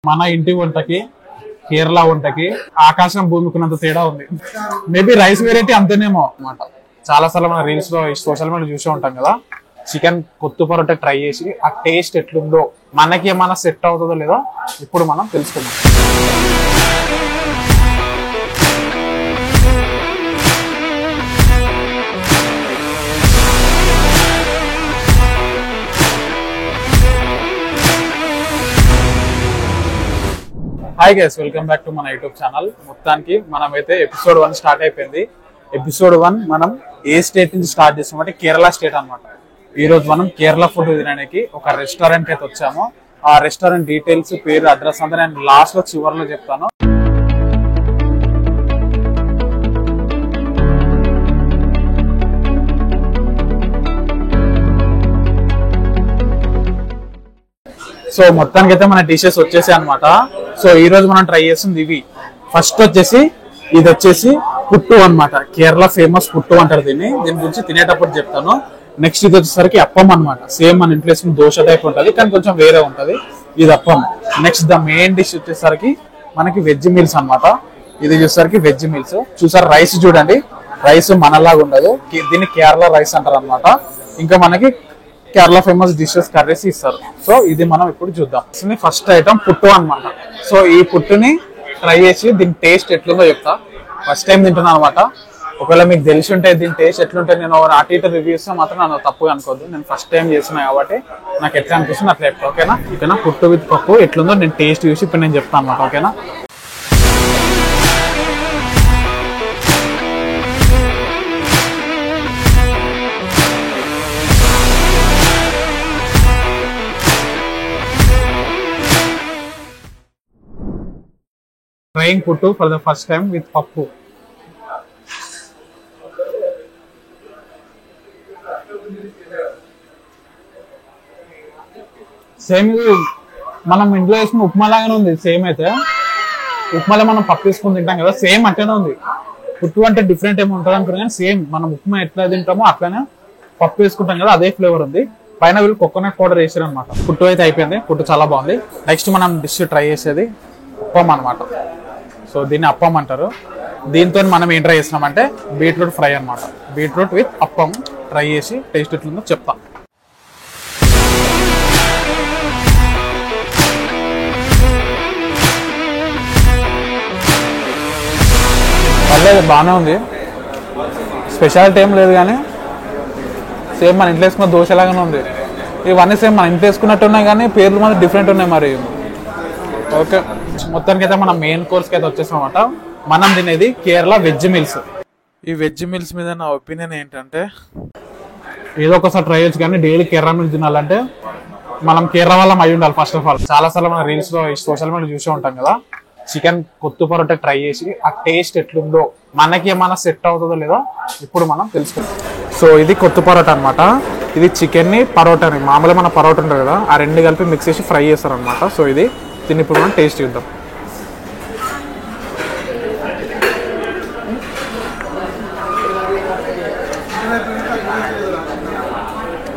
మన ఇంటి వంటకి కేరళ వంటకి ఆకాశం భూమికున్నంత తేడా ఉంది. మేబీ రైస్ వెరైటీ అంతేనేమో అన్నమాట. చాలా సార్లు మన రీల్స్ లో సోషల్ మీడియా చూసే ఉంటాం కదా. చికెన్ కొత్తు పరోటా ట్రై చేసి ఆ టేస్ట్ ఎట్లుందో మనకి ఏమైనా సెట్ అవుతుందో లేదో ఇప్పుడు మనం తెలుసుకుందాం. Hi guys, welcome back to మన యూట్యూబ్ ఛానల్. మొత్తానికి మనమైతే ఎపిసోడ్ 1 స్టార్ట్ అయిపోయింది. ఎపిసోడ్ 1 మనం ఏ స్టేట్ నుంచి స్టార్ట్ చేస్తామంటే కేరళ స్టేట్ అనమాట. ఈ రోజు మనం కేరళ ఫుడ్ తినడానికి ఒక రెస్టారెంట్ అయితే వచ్చాము. ఆ రెస్టారెంట్ డీటెయిల్స్, పేరు, అడ్రస్ అంతా నేను లాస్ట్ లో చివరిలో చెప్తాను. సో మొత్తానికి అయితే మన డిషెస్ వచ్చేసాయి అనమాట. సో ఈ రోజు మనం ట్రై చేస్తుంది ఇవి. ఫస్ట్ వచ్చేసి ఇది వచ్చేసి పుట్టు అనమాట. కేరళ ఫేమస్ పుట్టు అంటారు దీన్ని. దీని గురించి తినేటప్పుడు చెప్తాను. నెక్స్ట్ ఇది వచ్చేసరికి అప్పం అనమాట. సేమ్ మన ఇంట్లో వేసుకుని దోశ టైప్ ఉంటది, కానీ కొంచెం వేరే ఉంటది. ఇది appam. Next the main dish వచ్చేసరికి మనకి వెజ్ మీల్స్ అనమాట. ఇది చూసేసరికి వెజ్ మీల్స్. చూసారు రైస్ చూడండి, రైస్ మనలాగా ఉండదు, దీన్ని కేరళ రైస్ అంటారు అనమాట. ఇంకా మనకి కేరళ ఫేమస్ డిషెస్ కర్రీస్ ఇస్తారు. సో ఇది మనం ఇప్పుడు చూద్దాం. ఫస్ట్ ఐటమ్ పుట్టు అనమాట. సో ఈ పుట్టుని ట్రై చేసి దీని టేస్ట్ ఎట్లుందో చెప్తా. ఫస్ట్ టైం తింటున్నాను అనమాట. ఒకవేళ మీకు తెలిసి ఉంటే దీని టేస్ట్ ఎట్లుంటే నేను అటు ఇటు రివ్యూ ఇస్తే మాత్రం నన్ను తప్పుగా అనుకోవద్దు. నేను ఫస్ట్ టైం చేస్తున్నా కాబట్టి నాకు ఎట్లా అనిపిస్తుంది అట్లా చెప్తా. ఓకేనా పుట్టు విత్ పప్పు ఎట్లుందో నేను టేస్ట్ చూసి ఇప్పుడు నేను చెప్తాను అనమాట. ఓకేనా. Trying puttu for the first time with pappu. Same మనం ఇంట్లో వేసుకున్న ఉప్మా లాగానే ఉంది. సేమ్ అయితే ఉప్మాలో మనం పప్పు వేసుకుని తింటాం కదా, సేమ్ అట్లనే ఉంది. పుట్టు అంటే డిఫరెంట్ ఏమో ఉంటుంది అనుకున్నాం, కానీ సేమ్ మనం ఉప్మా ఎట్లా తింటామో అట్లానే పప్పు వేసుకుంటాం కదా, అదే ఫ్లేవర్ ఉంది. పైన వీళ్ళు కోకోనట్ పౌడర్ వేసారు అనమాట. పుట్టు అయితే అయిపోయింది. పుట్టు చాలా బాగుంది. నెక్స్ట్ మనం డిష్ ట్రై చేసేది అప్పం అనమాట. సో దీన్ని అప్పం అంటారు. దీంతో మనం ఏం ట్రై చేస్తున్నామంటే బీట్రూట్ ఫ్రై అనమాట. బీట్రూట్ విత్ అప్పం ట్రై చేసి టేస్ట్ ఎట్లుందో చెప్తా. పర్లేదు, బాగానే ఉంది. స్పెషాలిటీ ఏం లేదు, కానీ సేమ్ మన ఇంట్లో వేసుకున్న దోశలాగానే ఉంది. ఇవన్నీ సేమ్ మన ఇంట్లో వేసుకున్నట్టు ఉన్నాయి, కానీ పేర్లు మాత్రం డిఫరెంట్ ఉన్నాయి. మరి ఓకే, మొత్తానికి అయితే మనం మెయిన్ కోర్స్కి అయితే వచ్చేసామన్నమాట. మనం తినేది కేరళ వెజ్ మీల్స్. ఈ వెజ్ మీల్స్ మీద నా ఒపీనియన్ ఏంటంటే, ఏదో ఒకసారి ట్రై చేయొచ్చు, కానీ డైలీ కేరళ మీల్స్ తినాలంటే మనం కేరళ వాళ్ళం అయి ఉండాలి ఫస్ట్ ఆఫ్ ఆల్. చాలా సార్లు మన రీల్స్ లో సోషల్ మీడియా చూసే ఉంటాం కదా. చికెన్ కొత్తు పరోటా ట్రై చేసి ఆ టేస్ట్ ఎట్లుందో మనకి ఏమైనా సెట్ అవుతుందో లేదో ఇప్పుడు మనం తెలుసుకుందాం. సో ఇది కొత్తు పరోటా అనమాట. ఇది చికెన్ ని పరోటాని మామూలుగా మన పరోటా ఉంటుంది కదా, ఆ రెండు కలిపి మిక్స్ చేసి ఫ్రై చేస్తారు అనమాట. సో ఇది దీన్ని ఇప్పుడు మనం టేస్ట్ చూద్దాం.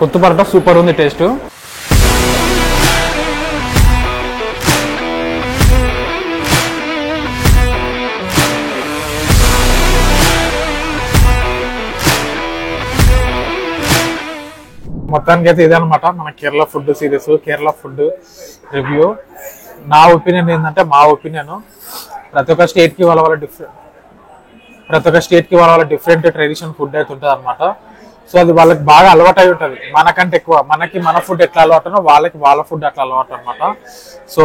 కొత్తు పరోటా సూపర్ ఉంది టేస్ట్. మొత్తానికి అయితే ఇదే అనమాట మన Kerala food series, Kerala food review. నా ఒపీనియన్ ఏంటంటే, మా ఒపీనియన్ ప్రతి ఒక్క స్టేట్కి వాళ్ళ డిఫరెంట్ ట్రెడిషన్ ఫుడ్ అయితే ఉంటుంది అనమాట. సో అది వాళ్ళకి బాగా అలవాటు అయి ఉంటుంది. మనకంటే ఎక్కువ మనకి మన ఫుడ్ ఎట్లా అలవాటునో వాళ్ళకి వాళ్ళ ఫుడ్ అట్లా అలవాటు అనమాట. సో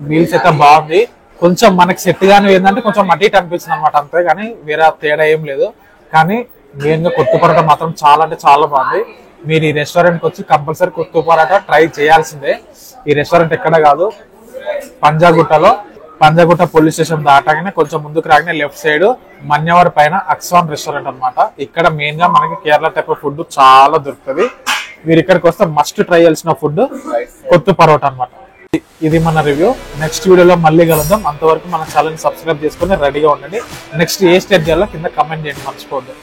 మీల్స్ అయితే బాగుంది. కొంచెం మనకి సెట్ గానే ఏంటంటే కొంచెం మటీట్ అనిపించింది అనమాట, అంతే. కానీ వేరే తేడా ఏం లేదు. కానీ మెయిన్గా కొత్తు పరోటా మాత్రం చాలా అంటే చాలా బాగుంది. మీరు ఈ రెస్టారెంట్కి వచ్చి కంపల్సరీ కొత్తు పరోటా ట్రై చేయాల్సిందే. ఈ రెస్టారెంట్ ఎక్కడ కాదు, పంజాగుట్ట పోలీస్ స్టేషన్ దాటగానే కొంచెం ముందుకు రాగానే లెఫ్ట్ సైడ్ మన్యవర్ పైన అక్సాన్ రెస్టారెంట్ అనమాట. ఇక్కడ మెయిన్ గా మనకి కేరళ టైప్ ఆఫ్ ఫుడ్ చాలా దొరుకుతుంది. మీరు ఇక్కడికి వస్తే మస్ట్ ట్రై చేయాల్సిన ఫుడ్ కొత్తు పరోటా అనమాట. ఇది మన రివ్యూ. నెక్స్ట్ వీడియోలో మళ్ళీ కలుద్దాం. అంతవరకు మన ఛానల్ సబ్స్క్రైబ్ చేసుకుని రెడీగా ఉండండి. నెక్స్ట్ ఏ స్టేట్ చేయాలో కింద కమెంట్ చేయండి, మర్చిపోవద్దు.